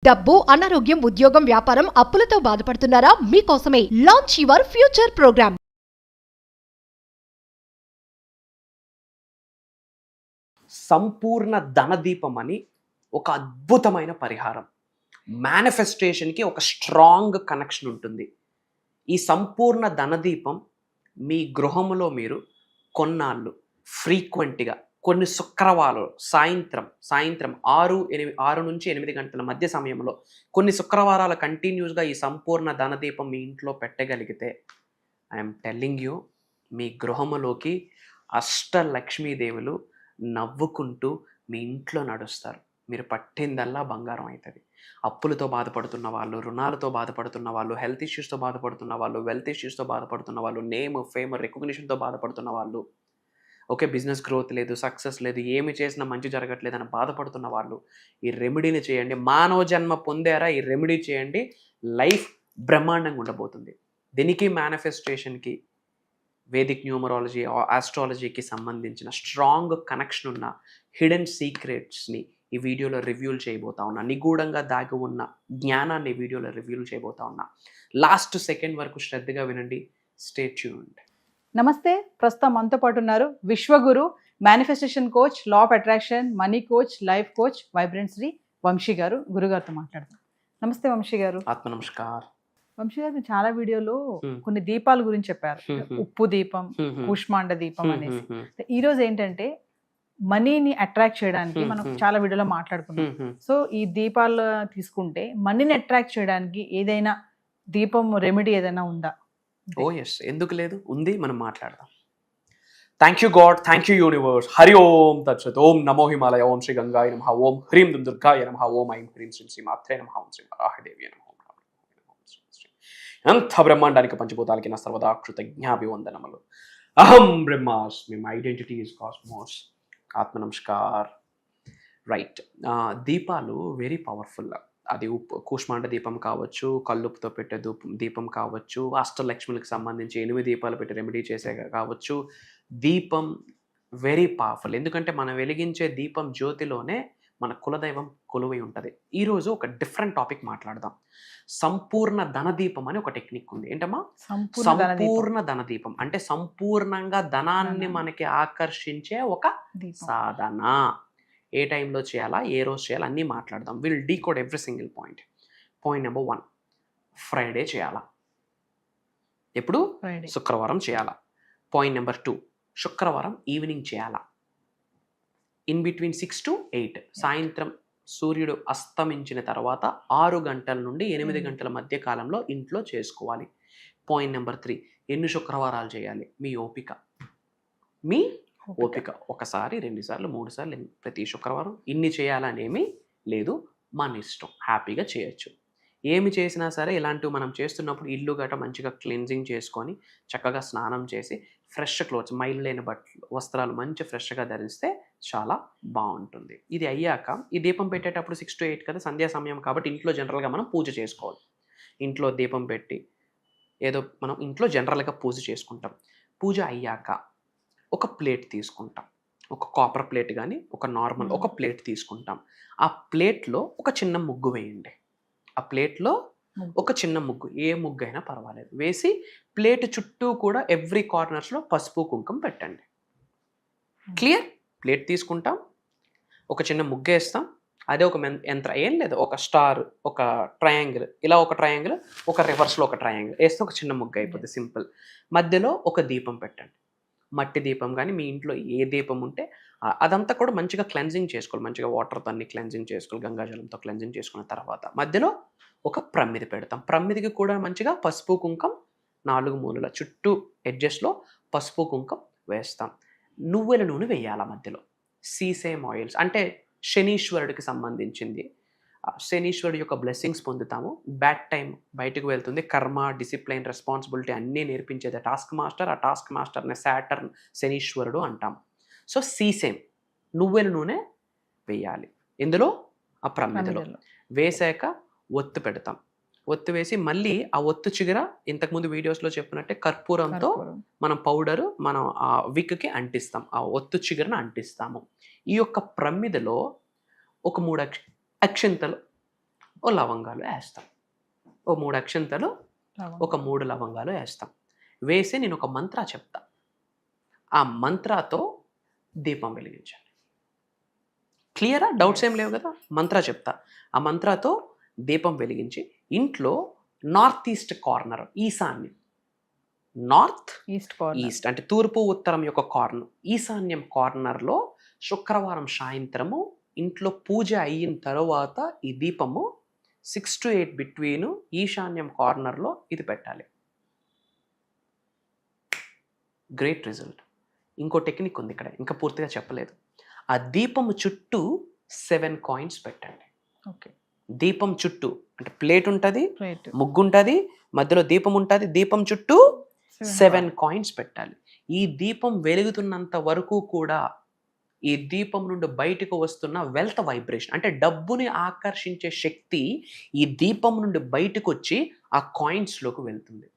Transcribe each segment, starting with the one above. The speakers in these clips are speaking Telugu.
డబ్బు, అనారోగ్యం, ఉద్యోగం, వ్యాపారం, అప్పులతో బాధపడుతున్నారా? మీకోసమే లాంచ్ యువర్ ఫ్యూచర్ ప్రోగ్రామ్. సంపూర్ణ ధనదీపం అని ఒక అద్భుతమైన పరిహారం. మేనిఫెస్టేషన్కి ఒక స్ట్రాంగ్ కనెక్షన్ ఉంటుంది. ఈ సంపూర్ణ ధనదీపం మీ గృహంలో మీరు కొన్నాళ్ళు ఫ్రీక్వెంట్గా కొన్ని శుక్రవారాలు సాయంత్రం 6 నుంచి 8 గంటల మధ్య సమయంలో కొన్ని శుక్రవారాలు కంటిన్యూస్గా ఈ సంపూర్ణ ధనదీపం మీ ఇంట్లో పెట్టగలిగితే ఐఎమ్ టెల్లింగ్ యూ, మీ గృహములోకి అష్టలక్ష్మీదేవులు నవ్వుకుంటూ మీ ఇంట్లో నడుస్తారు. మీరు పట్టిందల్లా బంగారం అవుతుంది. అప్పులతో బాధపడుతున్న వాళ్ళు, రుణాలతో బాధపడుతున్న వాళ్ళు, హెల్త్ ఇష్యూస్తో బాధపడుతున్న వాళ్ళు, వెల్త్ ఇష్యూస్తో బాధపడుతున్న వాళ్ళు, నేమ్ ఫేమ్ రికగ్నిషన్తో బాధపడుతున్న వాళ్ళు, ఓకే బిజినెస్ గ్రోత్ లేదు, సక్సెస్ లేదు, ఏమి చేసినా మంచి జరగట్లేదు అని బాధపడుతున్న వాళ్ళు ఈ రెమెడీని చేయండి. మానవ జన్మ పొందారా, ఈ రెమెడీ చేయండి, లైఫ్ బ్రహ్మాండంగా ఉండబోతుంది. దీనికి మేనిఫెస్టేషన్కి, వేదిక్ న్యూమరాలజీ, ఆస్ట్రాలజీకి సంబంధించిన స్ట్రాంగ్ కనెక్షన్ ఉన్న హిడెన్ సీక్రెట్స్ని ఈ వీడియోలో రివ్యూలు చేయబోతా ఉన్నా. నిగూఢంగా దాగి ఉన్న జ్ఞానాన్ని వీడియోలో రివ్యూలు చేయబోతా ఉన్నా. లాస్ట్ సెకండ్ వరకు శ్రద్ధగా వినండి. Stay tuned. నమస్తే, ప్రస్తుతం మనతో పాటు ఉన్నారు Vishwaguru, manifestation coach, law of attraction, money coach, life coach, vibrant Sri Vamsi garu. గురుగారితో మాట్లాడతాం. నమస్తే వంశీ గారు. ఆత్మ నమస్కార్. వంశీ గారు, చాలా వీడియోలో కొన్ని దీపాల గురించి చెప్పారు. ఉప్పు దీపం, కూష్మాండ దీపం అనేసి. ఈ రోజు ఏంటంటే మనీని అట్రాక్ట్ చేయడానికి మనం చాలా వీడియోలో మాట్లాడుకున్నాం. సో ఈ దీపాలు తీసుకుంటే మనీని అట్రాక్ట్ చేయడానికి ఏదైనా దీపం రెమెడీ ఏదైనా ఉందా? ఓ ఎస్, ఎందుకు లేదు, ఉంది, మనం మాట్లాడదాం. Thank you God, thank you universe. Hari ఓం తత్సత్. ఓం నమో హిమాలయ, ఓం శ్రీ గంగాయ నమః, ఓం హ్రీం దుర్గాయ నమః, ఓం ఐం హ్రీం శ్రీ శ్రీ మాత్రే నమః, ఓం శ్రీ వరాహదేవి నమః. అంత బ్రహ్మాండానికి పంచభూతాలకి నా సర్వదా కృతజ్ఞాభివందనములు. అహం బ్రహ్మాస్మి, మై ఐడెంటిటీ ఇస్ కాస్మోస్. ఆత్మ నమస్కార్. రైట్, దీపాలు వెరీ పవర్ఫుల్. అది కూష్మాండ దీపం కావచ్చు, కల్లుపుతో పెట్టే దీపం కావచ్చు, అష్టలక్ష్ములకు సంబంధించి 8 దీపాలు పెట్టి రెమెడీ చేసే కావచ్చు. దీపం వెరీ పవర్ఫుల్. ఎందుకంటే మనం వెలిగించే దీపం జ్యోతిలోనే మన కులదైవం కొలువై ఉంటుంది. ఈరోజు ఒక డిఫరెంట్ టాపిక్ మాట్లాడదాం. సంపూర్ణ ధనదీపం అని ఒక టెక్నిక్ ఉంది. ఏంటమ్మా? సంపూర్ణ ధనదీపం అంటే సంపూర్ణంగా ధనాన్ని మనకి ఆకర్షించే ఒక సాధన. ఏ టైంలో చేయాలా, ఏ రోజు చేయాలా అన్నీ మాట్లాడదాం. Will decode every single point. Point number 1, Friday చేయాలా. ఎప్పుడు? శుక్రవారం చేయాలా. పాయింట్ నెంబర్ 2, శుక్రవారం ఈవినింగ్ చేయాలా. ఇన్ బిట్వీన్ 6 to 8, సాయంత్రం సూర్యుడు అస్తమించిన తర్వాత 6 గంటల నుండి 8 గంటల మధ్య కాలంలో ఇంట్లో చేసుకోవాలి. పాయింట్ నెంబర్ 3, ఎన్ని శుక్రవారాలు చేయాలి, మీ ఓపిక. మీ ఓపిక. 1 సారి, 2 సార్లు, 3 సార్లు, ప్రతి శుక్రవారం ఇన్ని చేయాలనేమీ లేదు, మన ఇష్టం, హ్యాపీగా చేయొచ్చు. ఏమి చేసినా సరే ఇలాంటివి మనం చేస్తున్నప్పుడు ఇల్లు గట్ట మంచిగా క్లెన్జింగ్ చేసుకొని చక్కగా స్నానం చేసి ఫ్రెష్ క్లోత్స్, మైల్ లేని బట్టలు, వస్త్రాలు మంచి ఫ్రెష్గా ధరిస్తే చాలా బాగుంటుంది. ఇది అయ్యాక ఈ దీపం పెట్టేటప్పుడు 6 to 8 కదా, సంధ్యా సమయం కాబట్టి ఇంట్లో జనరల్గా మనం పూజ చేసుకోవాలి. ఇంట్లో దీపం పెట్టి ఏదో మనం ఇంట్లో జనరల్గా పూజ చేసుకుంటాం. పూజ అయ్యాక ఒక ప్లేట్ తీసుకుంటాం. ఒక కాపర్ ప్లేట్ కానీ ఒక నార్మల్ ఒక ప్లేట్ తీసుకుంటాం. ఆ ప్లేట్లో ఒక చిన్న ముగ్గు వేయండి. ఆ ప్లేట్లో ఒక చిన్న ముగ్గు, ఏ ముగ్గు అయినా పర్వాలేదు, వేసి ప్లేట్ చుట్టూ కూడా ఎవ్రీ కార్నర్స్లో పసుపు కుంకుమ పెట్టండి. క్లియర్? ప్లేట్ తీసుకుంటాం, ఒక చిన్న ముగ్గు వేస్తాం. అదే ఒక యంత్రం, ఏం లేదు, ఒక స్టార్, ఒక ట్రయాంగిల్, ఇలా ఒక ట్రయాంగిల్, ఒక రివర్స్లో ఒక ట్రయాంగిల్ వేస్తే ఒక చిన్న ముగ్గు అయిపోతుంది, సింపుల్. మధ్యలో ఒక దీపం పెట్టండి. మట్టి దీపం కానీ మీ ఇంట్లో ఏ దీపం ఉంటే అదంతా కూడా మంచిగా క్లెన్జింగ్ చేసుకోవాలి. మంచిగా వాటర్తో అన్ని క్లెన్జింగ్ చేసుకోవాలి, గంగాజలంతో క్లెన్జింగ్ చేసుకున్న తర్వాత మధ్యలో ఒక ప్రమిది పెడతాం. ప్రమిదికి కూడా మంచిగా పసుపు కుంకం 4 మూలల చుట్టూ ఎడ్జెస్లో పసుపు కుంకం వేస్తాం. నువ్వుల నూనె వేయాల మధ్యలో. సీసేమ్ ఆయిల్స్ అంటే శనీశ్వరుడికి సంబంధించింది. శనీశ్వరుడు యొక్క బ్లెస్సింగ్స్ పొందుతాము. బ్యాడ్ టైం బయటకు వెళ్తుంది. కర్మ, డిసిప్లైన్, రెస్పాన్సిబిలిటీ అన్నీ నేర్పించేది టాస్క్ మాస్టర్. ఆ టాస్క్ మాస్టర్ని సాటర్న్, శనీశ్వరుడు అంటాం. సో సీసేమ్ నువ్వుల నూనె వేయాలి ఇందులో, ఆ ప్రమిదిలో. వేసాక ఒత్తు పెడతాం. ఒత్తు వేసి మళ్ళీ ఆ ఒత్తు చిగుర ఇంతకుముందు వీడియోస్లో చెప్పినట్టే కర్పూరంతో మనం పౌడరు మనం ఆ విక్కి అంటిస్తాం. ఆ ఒత్తు చిగురను అంటిస్తాము. ఈ యొక్క ప్రమిదిలో ఒక 3 అక్షింతలు ఓ లవంగాలు వేస్తాం, ఓ 3 అక్షంతలు, ఒక 3 లవంగాలు వేస్తాం. వేసి నేను ఒక మంత్ర చెప్తా, ఆ మంత్రతో దీపం వెలిగించాలి. క్లియరా? డౌట్స్ ఏం లేవు కదా? మంత్ర చెప్తా, ఆ మంత్రతో దీపం వెలిగించి ఇంట్లో నార్త్ ఈస్ట్ కార్నర్, ఈశాన్యం, నార్త్ ఈస్ట్ అంటే తూర్పు ఉత్తరం యొక్క కార్నర్, ఈశాన్యం కార్నర్లో శుక్రవారం సాయంత్రము ఇంట్లో పూజ అయిన తర్వాత ఈ దీపము 6 to 8 బిట్వీన్ ఈశాన్యం కార్నర్లో ఇది పెట్టాలి. Great result. ఇంకో టెక్నిక్ ఉంది ఇక్కడ, ఇంకా పూర్తిగా చెప్పలేదు. ఆ దీపము చుట్టూ 7 కాయిన్స్ పెట్టండి. ఓకే, దీపం చుట్టూ అంటే ప్లేట్ ఉంటుంది, ముగ్గు ఉంటుంది, మధ్యలో దీపం ఉంటుంది, దీపం చుట్టూ 7 కాయిన్స్ పెట్టాలి. ఈ దీపం వెలుగుతున్నంత వరకు కూడా ఈ దీపం నుండి బయటకు వస్తున్న వెల్త్ వైబ్రేషన్ అంటే డబ్బుని ఆకర్షించే శక్తి ఈ దీపం నుండి బయటకు వచ్చి ఆ కాయిన్స్లోకి వెళ్తుంది.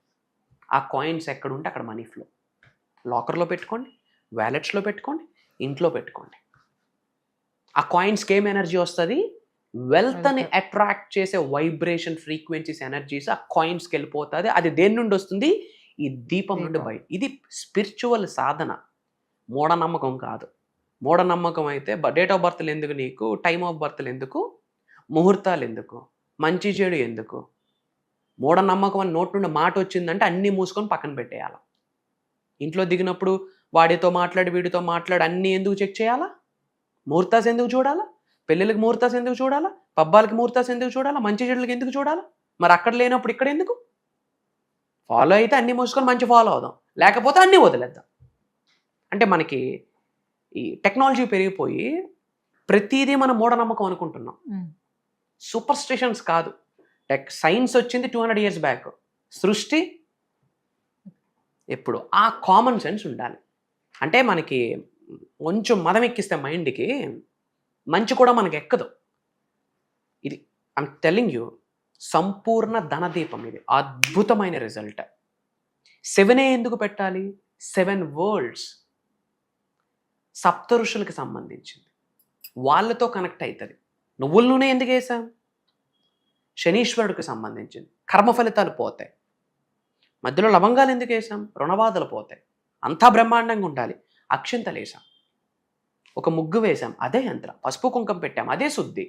ఆ కాయిన్స్ ఎక్కడ ఉంటే అక్కడ మనీ ఫ్లో. లాకర్లో పెట్టుకోండి, వ్యాలెట్స్లో పెట్టుకోండి, ఇంట్లో పెట్టుకోండి. ఆ కాయిన్స్కి ఏం ఎనర్జీ వస్తుంది? వెల్త్ అని అట్రాక్ట్ చేసే వైబ్రేషన్ ఫ్రీక్వెన్సీస్ ఎనర్జీస్ ఆ కాయిన్స్కి వెళ్ళిపోతుంది. అది దేని నుండి వస్తుంది? ఈ దీపం నుండి బయట. ఇది స్పిరిచువల్ సాధన, మూఢనమ్మకం కాదు. మూఢనమ్మకం అయితే డేట్ ఆఫ్ బర్త్లు ఎందుకు నీకు, టైమ్ ఆఫ్ బర్త్లు ఎందుకు, ముహూర్తాలు ఎందుకు, మంచి చెడు ఎందుకు? మూఢనమ్మకం అని నోటి నుండి మాట వచ్చిందంటే అన్నీ మూసుకొని పక్కన పెట్టేయాలి. ఇంట్లో దిగినప్పుడు వాడితో మాట్లాడి వీడితో మాట్లాడి అన్నీ ఎందుకు చెక్ చేయాలా? ముహూర్తాస్ ఎందుకు చూడాలా? పెళ్ళిళ్ళకి ముహూర్తాస్ ఎందుకు చూడాలా? పబ్బాలకి ముహూర్తాస్ ఎందుకు చూడాలా? మంచి చెడులకి ఎందుకు చూడాలా? మరి అక్కడ లేనప్పుడు ఇక్కడ ఎందుకు? ఫాలో అయితే అన్నీ మూసుకొని మంచి ఫాలో అవుదాం, లేకపోతే అన్నీ వదిలేద్దాం. అంటే మనకి ఈ టెక్నాలజీ పెరిగిపోయి ప్రతిదీ మనం మూఢనమ్మకం అనుకుంటున్నాం. సూపర్ స్టిషన్స్ కాదు. సైన్స్ వచ్చింది 200 years బ్యాక్, సృష్టి ఎప్పుడు. ఆ కామన్ సెన్స్ ఉండాలి. అంటే మనకి కొంచెం మదం ఎక్కిస్తే మైండ్కి మంచి కూడా మనకి ఎక్కదు. ఇది ఐమ్ టెల్లింగ్ యూ, సంపూర్ణ ధనదీపం. ఇది అద్భుతమైన రిజల్ట్. 7 ఎందుకు పెట్టాలి? 7 వరల్డ్స్, సప్త ఋషులకు సంబంధించింది, వాళ్ళతో కనెక్ట్ అవుతుంది. నువ్వుల నూనె ఎందుకు వేసాం? శనీశ్వరుడికి సంబంధించింది, కర్మ ఫలితాలు పోతాయి. మధ్యలో లవంగాలు ఎందుకు వేసాం? రుణబాధలు పోతాయి. అంతా బ్రహ్మాండంగా ఉండాలి. అక్షింతలు వేసాం, ఒక ముగ్గు వేసాం, అదే యంత్రం. పసుపు కుంకం పెట్టాం, అదే శుద్ధి.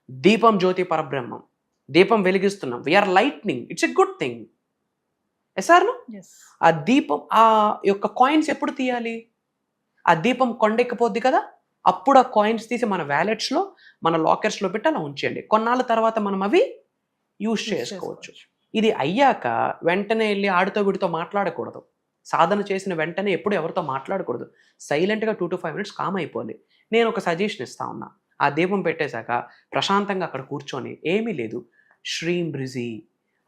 దీపం జ్యోతి పరబ్రహ్మం, దీపం వెలిగిస్తున్నాం. We are lightning, it's a good thing. ఎసార్ను ఆ దీపం ఆ యొక్క కాయిన్స్ ఎప్పుడు తీయాలి? ఆ దీపం కొండెక్కిపోద్ది కదా, అప్పుడు ఆ కాయిన్స్ తీసి మన వ్యాలెట్స్లో, మన లాకర్స్లో పెట్టి అలా ఉంచేయండి. కొన్నాళ్ళ తర్వాత మనం అవి యూజ్ చేసుకోవచ్చు. ఇది అయ్యాక వెంటనే వెళ్ళి ఆడితో వీడితో మాట్లాడకూడదు. సాధన చేసిన వెంటనే ఎప్పుడు ఎవరితో మాట్లాడకూడదు. సైలెంట్గా 2 to 5 minutes కామ్ అయిపోవాలి. నేను ఒక సజెషన్ ఇస్తా ఉన్నా. ఆ దీపం పెట్టేశాక ప్రశాంతంగా అక్కడ కూర్చొని ఏమీ లేదు, శ్రీం బ్రిజి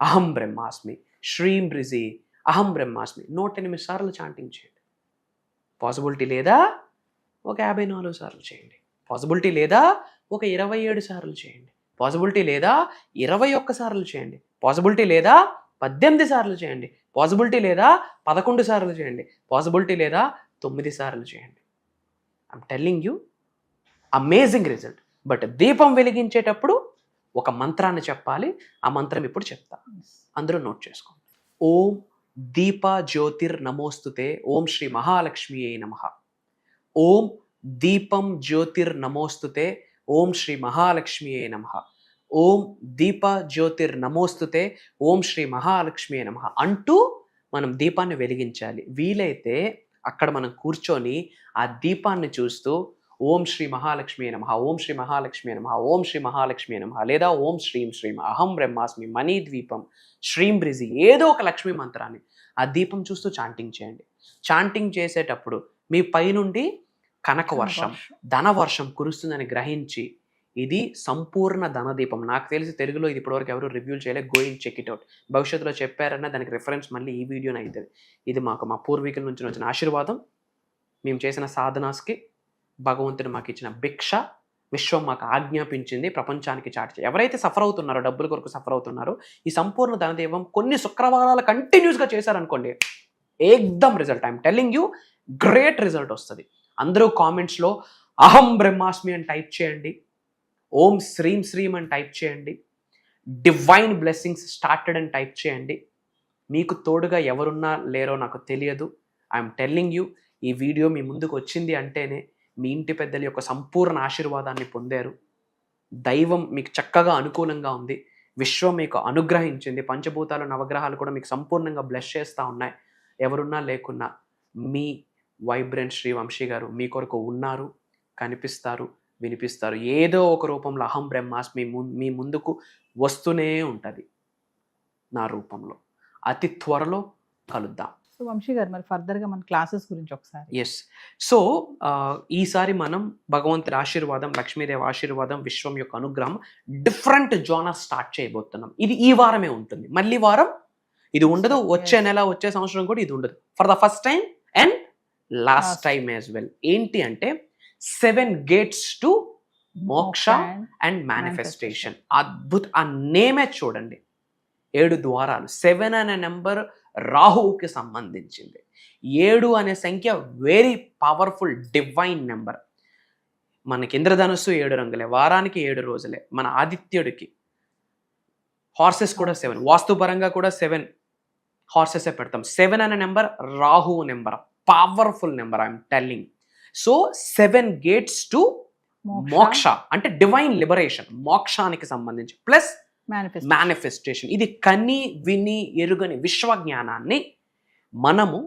అహం బ్రహ్మాస్మి, శ్రీం బ్రిజి అహం బ్రహ్మాస్మి 108 సార్లు చాంటింగ్ చేయండి. పాసిబిలిటీ లేదా ఒక 54 సార్లు చేయండి. పాసిబిలిటీ లేదా ఒక 27 సార్లు చేయండి. పాసిబిలిటీ లేదా 21 సార్లు చేయండి. పాసిబిలిటీ లేదా 18 సార్లు చేయండి. పాసిబిలిటీ లేదా 11 సార్లు చేయండి. పాసిబిలిటీ లేదా 9 సార్లు చేయండి. I'm telling you, amazing result. But దీపం వెలిగించేటప్పుడు ఒక మంత్రాన్ని చెప్పాలి. ఆ మంత్రం ఇప్పుడు చెప్తా, అందరూ నోట్ చేసుకోండి. ఓం దీప జ్యోతిర్ నమోస్తుతే, ఓం శ్రీ మహాలక్ష్మియే నమః. ఓం దీపం జ్యోతిర్ నమోస్తుతే, ఓం శ్రీ మహాలక్ష్మియే నమః. ఓం దీప జ్యోతిర్ నమోస్తుతే, ఓం శ్రీ మహాలక్ష్మియే నమః అంటూ మనం దీపాన్ని వెలిగించాలి. వీలైతే అక్కడ మనం కూర్చొని ఆ దీపాన్ని చూస్తూ ఓం శ్రీ మహాలక్ష్మియే నమః, ఓం శ్రీ మహాలక్ష్మియే నమః, ఓం శ్రీ మహాలక్ష్మియే నమః, లేదా ఓం శ్రీం శ్రీం అహం బ్రహ్మాస్మి, మనీ ద్వీపం, శ్రీం బ్రిజి, ఏదో ఒక లక్ష్మీ మంత్రాన్ని ఆ దీపం చూస్తూ చాంటింగ్ చేయండి. చాంటింగ్ చేసేటప్పుడు మీ పైనుండి కనక వర్షం, ధన వర్షం కురుస్తుందని గ్రహించి, ఇది సంపూర్ణ ధనదీపం. నాకు తెలిసి తెలుగులో ఇది ఇప్పటివరకు ఎవరు రివ్యూలు చేయలేదు. Going check it out. భవిష్యత్తులో చెప్పారన్నా దానికి రిఫరెన్స్ మళ్ళీ ఈ వీడియోనే అవుతుంది. ఇది మాకు మా పూర్వీకుల నుంచి వచ్చిన ఆశీర్వాదం. మేము చేసిన సాధనాస్కి భగవంతుడు మాకు ఇచ్చిన భిక్ష. విశ్వం మాకు ఆజ్ఞాపించింది ప్రపంచానికి చాటి. ఎవరైతే సఫర్ అవుతున్నారో, డబ్బుల కొరకు సఫర్ అవుతున్నారో, ఈ సంపూర్ణ ధనదీపం కొన్ని శుక్రవారాలు కంటిన్యూస్గా చేశారనుకోండి, ఏకదమ్ result. I'm telling you, great result వస్తుంది. అందరూ కామెంట్స్లో అహం బ్రహ్మాస్మి అని టైప్ చేయండి, ఓం శ్రీం శ్రీం అని టైప్ చేయండి. డివైన్ బ్లెస్సింగ్స్ స్టార్టెడ్ అని టైప్ చేయండి. మీకు తోడుగా ఎవరున్నా లేరో నాకు తెలియదు. ఐఎమ్ టెల్లింగ్ యూ, ఈ వీడియో మీ ముందుకు వచ్చింది అంటేనే మీ ఇంటి పెద్దల యొక్క సంపూర్ణ ఆశీర్వాదాన్ని పొందారు. దైవం మీకు చక్కగా అనుకూలంగా ఉంది. విశ్వం మీకు అనుగ్రహించింది. పంచభూతాలు నవగ్రహాలు కూడా మీకు సంపూర్ణంగా బ్లెస్ చేస్తూ ఉన్నాయి. ఎవరున్నా లేకున్నా మీ వైబ్రెంట్ శ్రీ వంశీ గారు మీ కొరకు ఉన్నారు, కనిపిస్తారు, వినిపిస్తారు. ఏదో ఒక రూపంలో అహం బ్రహ్మాస్మి మీ ముందుకు వస్తూనే ఉంటుంది నా రూపంలో. అతి త్వరలో కలుద్దాం. సో వంశీ గారు మరి ఫర్దర్గా మన క్లాసెస్ గురించి ఒకసారి. ఎస్. సో ఈసారి మనం భగవంతుడి ఆశీర్వాదం, లక్ష్మీదేవి ఆశీర్వాదం, విశ్వం యొక్క అనుగ్రహం డిఫరెంట్ జోనర్ స్టార్ట్ చేయబోతున్నాం. ఇది ఈ వారమే ఉంటుంది. మళ్ళీ వారం ఇది ఉండదు. వచ్చే నెల, వచ్చే సంవత్సరం కూడా ఇది ఉండదు. For the first time and last time as well. ఏంటి అంటే 7 gates టు మోక్ష అండ్ మేనిఫెస్టేషన్. అద్భుత, ఆ నేమే చూడండి, 7 ద్వారాలు. 7 అనే నెంబర్ రాహువుకి సంబంధించింది. 7 అనే సంఖ్య వెరీ పవర్ఫుల్ డివైన్ నెంబర్. మనకి ఇంద్రధనుస్సు 7 రంగులే, వారానికి 7 రోజులే. మన ఆదిత్యుడికి హార్సెస్ కూడా 7, వాస్తుపరంగా కూడా 7 హార్సెసే పెడతాం. 7 అనే నెంబర్ రాహువు number, powerful number. I'm telling. So 7 gates to మోక్ష అంటే డివైన్ లిబరేషన్, మోక్షానికి సంబంధించి, ప్లస్ మేనిఫెస్టేషన్. ఇది కని విని ఎరుగని విశ్వ జ్ఞానాన్ని మనము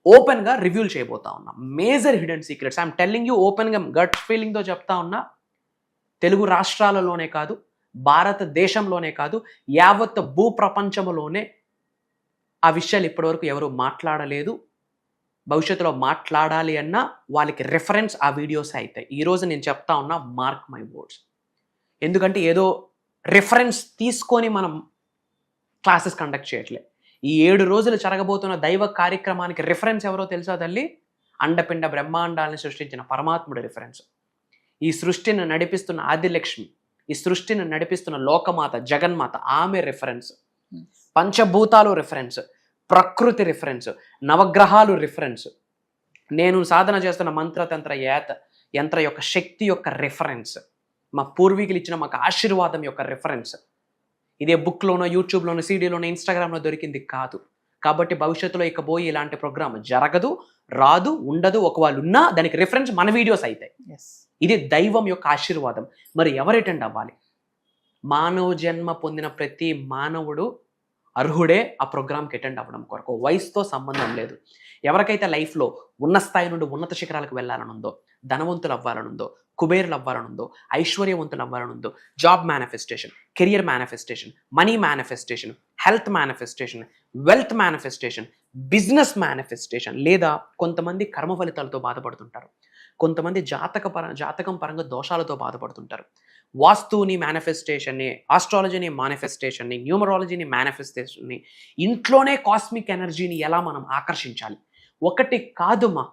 ఓపెన్ గా రివ్యూల్ చేయబోతా ఉన్నాం. Major hidden secrets. I'm telling you open గా, గట్ ఫీలింగ్ తో చెప్తా ఉన్నా. తెలుగు రాష్ట్రాలలోనే కాదు, భారతదేశంలోనే కాదు, యావత్ భూప్రపంచంలోనే ఆ విషయాలు ఇప్పటివరకు ఎవరు మాట్లాడలేదు. భవిష్యత్తులో మాట్లాడాలి అన్నా వాళ్ళకి రెఫరెన్స్ ఆ వీడియోస్ అవుతాయి. ఈరోజు నేను చెప్తా ఉన్నా, మార్క్ మై వర్డ్స్. ఎందుకంటే ఏదో రెఫరెన్స్ తీసుకొని మనం క్లాసెస్ కండక్ట్ చేయట్లే. ఈ 7 రోజులు జరగబోతున్న దైవ కార్యక్రమానికి రెఫరెన్స్ ఎవరో తెలుసా తల్లి? అండపిండ బ్రహ్మాండాలను సృష్టించిన పరమాత్ముడి రెఫరెన్స్. ఈ సృష్టిని నడిపిస్తున్న ఆదిలక్ష్మి, ఈ సృష్టిని నడిపిస్తున్న లోకమాత జగన్మాత, ఆమె రెఫరెన్స్. పంచభూతాలు రెఫరెన్స్, ప్రకృతి రిఫరెన్స్, నవగ్రహాలు రిఫరెన్స్, నేను సాధన చేస్తున్న మంత్రతంత్ర యంత్ర యొక్క శక్తి యొక్క రిఫరెన్స్, మా పూర్వీకులు ఇచ్చిన మాకు ఆశీర్వాదం యొక్క రిఫరెన్స్. ఇదే బుక్లోనో, యూట్యూబ్లోనో, సీడీలోనో, ఇన్స్టాగ్రామ్లో దొరికింది కాదు. కాబట్టి భవిష్యత్తులో ఇక పోయి ఇలాంటి ప్రోగ్రామ్ జరగదు, రాదు, ఉండదు. ఒకవేళ ఉన్నా దానికి రిఫరెన్స్ మన వీడియోస్ అవుతాయి. ఇది దైవం యొక్క ఆశీర్వాదం. మరి ఎవరు అటెండ్ అవ్వాలి? మానవ జన్మ పొందిన ప్రతి మానవుడు అర్హుడే ఆ ప్రోగ్రామ్కి అటెండ్ అవ్వడం కొరకు. వయసుతో సంబంధం లేదు. ఎవరికైతే లైఫ్లో ఉన్న స్థాయి నుండి ఉన్నత శిఖరాలకు వెళ్ళాలనుందో, ధనవంతులు అవ్వాలనుందో, కుబేరులు అవ్వాలనుందో, ఐశ్వర్యవంతులు అవ్వాలనుందో, job manifestation, career manifestation, money manifestation, health manifestation, wealth manifestation, business manifestation, లేదా కొంతమంది కర్మ ఫలితాలతో బాధపడుతుంటారు, కొంతమంది జాతకం పరంగా దోషాలతో బాధపడుతుంటారు. వాస్తుని మేనిఫెస్టేషన్ని, ఆస్ట్రాలజీని మేనిఫెస్టేషన్ని, న్యూమరాలజీని మేనిఫెస్టేషన్ని, ఇంట్లోనే కాస్మిక్ ఎనర్జీని ఎలా మనం ఆకర్షించాలి. ఒకటి కాదుమా,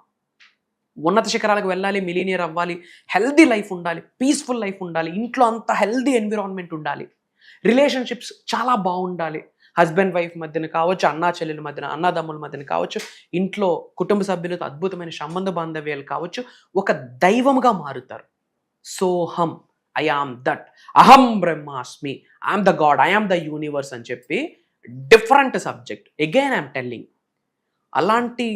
ఉన్నత శిఖరాలకు వెళ్ళాలి, మిలీనియర్ అవ్వాలి, హెల్దీ లైఫ్ ఉండాలి, పీస్ఫుల్ లైఫ్ ఉండాలి, ఇంట్లో అంతా హెల్దీ ఎన్విరాన్మెంట్ ఉండాలి, రిలేషన్షిప్స్ చాలా బాగుండాలి, హస్బెండ్ వైఫ్ మధ్యన కావచ్చు, అన్నా చెల్లెల మధ్యన, అన్నదమ్ముల మధ్యన కావచ్చు, ఇంట్లో కుటుంబ సభ్యులతో అద్భుతమైన సంబంధ బాంధవ్యాలు కావచ్చు, ఒక దైవంగా మారుతారు. సోహం, ఐ ఆమ్ దట్, అహం బ్రహ్మాస్మి, I'm the God, I'm the universe అని చెప్పి different subject. Again I'm telling, అలాంటి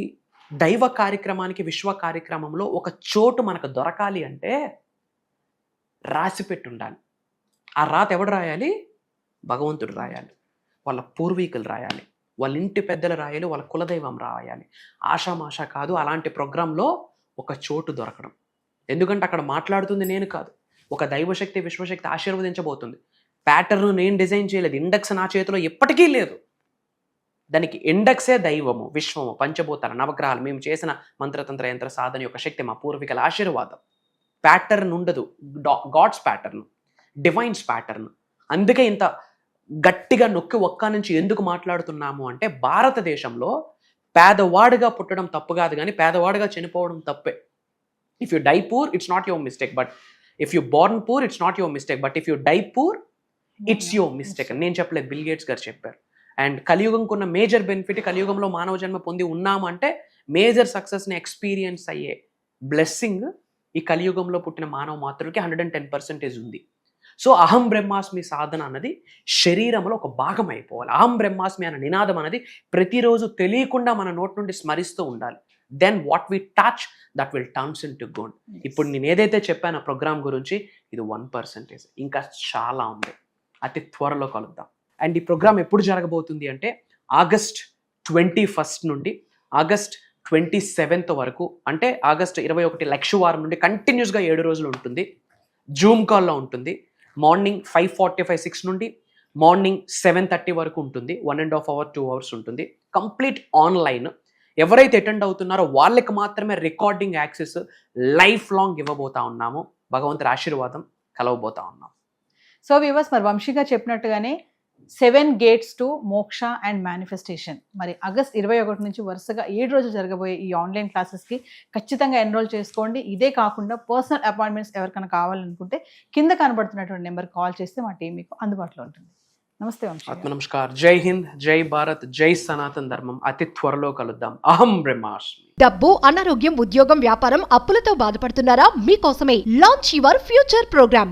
దైవ కార్యక్రమానికి, విశ్వ కార్యక్రమంలో ఒక చోటు మనకు దొరకాలి అంటే రాసి పెట్టి ఉండాలి. ఆ రాత ఎవడు రాయాలి? భగవంతుడు రాయాలి, వాళ్ళ పూర్వీకులు రాయాలి, వాళ్ళ ఇంటి పెద్దలు రాయాలి, వాళ్ళ కులదైవం రాయాలి. ఆషామాషా కాదు అలాంటి ప్రోగ్రాంలో ఒక చోటు దొరకడం. ఎందుకంటే అక్కడ మాట్లాడుతుంది నేను కాదు, ఒక దైవశక్తి, విశ్వశక్తి ఆశీర్వదించబోతుంది. ప్యాటర్న్ నేను డిజైన్ చేయలేదు, ఇండెక్స్ నా చేతిలో ఎప్పటికీ లేదు. దానికి ఇండెక్సే దైవము, విశ్వము, పంచభూతాలు, నవగ్రహాలు, మేము చేసిన మంత్రతంత్ర యంత్ర సాధన యొక్క శక్తి, మా పూర్వీకుల ఆశీర్వాదం. ప్యాటర్న్ ఉండదు, గాడ్స్ ప్యాటర్న్, డివైన్స్ ప్యాటర్న్. అందుకే ఇంత గట్టిగా నొక్కి ఒక్క నుంచి ఎందుకు మాట్లాడుతున్నాము అంటే, భారతదేశంలో పేదవాడిగా పుట్టడం తప్పు కాదు, కానీ పేదవాడిగా చనిపోవడం తప్పే. If you die poor, it's not your mistake, but if you born poor, it's not your mistake, but if you die poor, it's your mistake. నేను చెప్పలేదు, బిల్ గేట్స్ గారు చెప్పారు. అండ్ కలియుగంకున్న మేజర్ బెనిఫిట్, కలియుగంలో మానవ జన్మ పొంది ఉన్నాము అంటే మేజర్ సక్సెస్ని ఎక్స్పీరియన్స్ అయ్యే బ్లెస్సింగ్ ఈ కలియుగంలో పుట్టిన మానవ మాతృకి 110% ఉంది. సో అహం బ్రహ్మాస్మి సాధన అన్నది శరీరంలో ఒక భాగం అయిపోవాలి. అహం బ్రహ్మాస్మి అనే నినాదం అనేది ప్రతిరోజు తెలియకుండా మన నోటి నుండి స్మరిస్తూ ఉండాలి. Then what we touch that will turns into gold. ఇప్పుడు నేను ఏదైతే చెప్పానో ప్రోగ్రామ్ గురించి ఇది 1%, ఇంకా చాలా ఉంది. అతి త్వరలో కలుద్దాం. అండ్ ఈ ప్రోగ్రామ్ ఎప్పుడు జరగబోతుంది అంటే ఆగస్ట్ 21 నుండి ఆగస్ట్ 27 వరకు, అంటే ఆగస్ట్ 21 లక్షవారం నుండి కంటిన్యూస్గా 7 రోజులు ఉంటుంది. జూమ్ కాల్లో ఉంటుంది. మార్నింగ్ 5:45, 6 నుండి మార్నింగ్ 7:30 వరకు ఉంటుంది. 1.5 hour 2 hours ఉంటుంది. Complete online. ఎవరైతే అటెండ్ అవుతున్నారో వాళ్ళకి మాత్రమే రికార్డింగ్ యాక్సెస్ లైఫ్ లాంగ్ ఇవ్వబోతా ఉన్నాము. భగవంతుడి ఆశీర్వాదం కలవబోతా ఉన్నాం. సో వ్యూవర్స్, మరి వంశీ గారు చెప్పినట్టుగానే 7 gates టు మోక్ష అండ్ మేనిఫెస్టేషన్. మరి ఆగస్ట్ 21 నుంచి వరుసగా 7 రోజులు జరగబోయే ఈ ఆన్లైన్ క్లాసెస్కి ఖచ్చితంగా ఎన్రోల్ చేసుకోండి. ఇదే కాకుండా పర్సనల్ అపాయింట్మెంట్స్ ఎవరికైనా కావాలనుకుంటే కింద కనబడుతున్నటువంటి నెంబర్ కాల్ చేస్తే మా టీం మీకు అందుబాటులో ఉంటుంది. నమస్తే వంశీ. ఆత్మ నమస్కార్. జై హింద్, జై భారత్, జై సనాతన ధర్మం. అతి త్వరలో కలుద్దాం. అహం బ్రహ్మాస్మి. డబ్బు, అనారోగ్యం, ఉద్యోగం, వ్యాపారం, అప్పులతో బాధపడుతున్నారా? మీకోసమే లాంచ్ యువర్ ఫ్యూచర్ ప్రోగ్రామ్.